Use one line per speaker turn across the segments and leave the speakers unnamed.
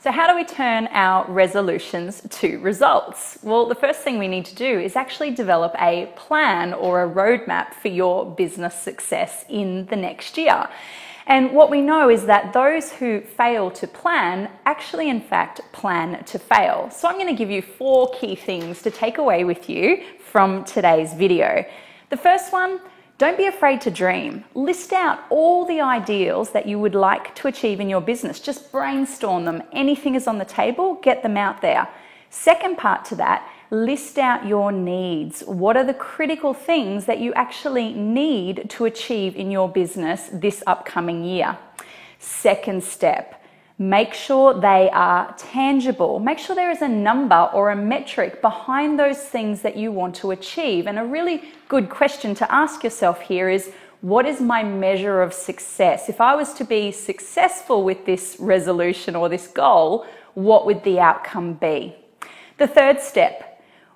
So how do we turn our resolutions to results? Well, the first thing we need to do is actually develop a plan or a roadmap for your business success in the next year. And what we know is that those who fail to plan actually, in fact, plan to fail. So I'm going to give you 4 key things to take away with you from today's video. The first one, don't be afraid to dream. List out all the ideals that you would like to achieve in your business. Just brainstorm them. Anything is on the table, get them out there. Second part to that, list out your needs. What are the critical things that you actually need to achieve in your business this upcoming year? Second step, make sure they are tangible. Make sure there is a number or a metric behind those things that you want to achieve. And a really good question to ask yourself here is, what is my measure of success? If I was to be successful with this resolution or this goal, what would the outcome be? The third step,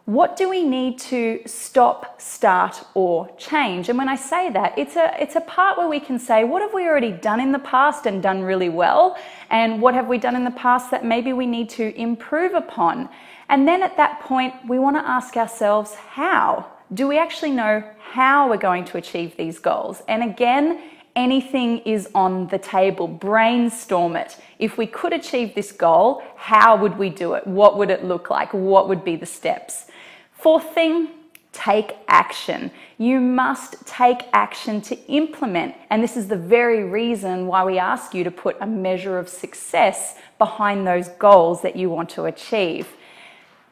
what do we need to stop, start, or change? And when I say that, it's a part where we can say, what have we already done in the past and done really well? And what have we done in the past that maybe we need to improve upon? And then at that point, we want to ask ourselves, how? Do we actually know how we're going to achieve these goals? And again, anything is on the table. Brainstorm it. If we could achieve this goal, how would we do it? What would it look like? What would be the steps? Fourth thing, take action. You must take action to implement. And this is the very reason why we ask you to put a measure of success behind those goals that you want to achieve.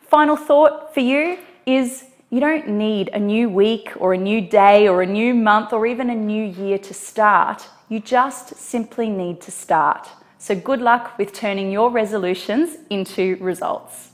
Final thought for you is, you don't need a new week or a new day or a new month or even a new year to start. You just simply need to start. So good luck with turning your resolutions into results.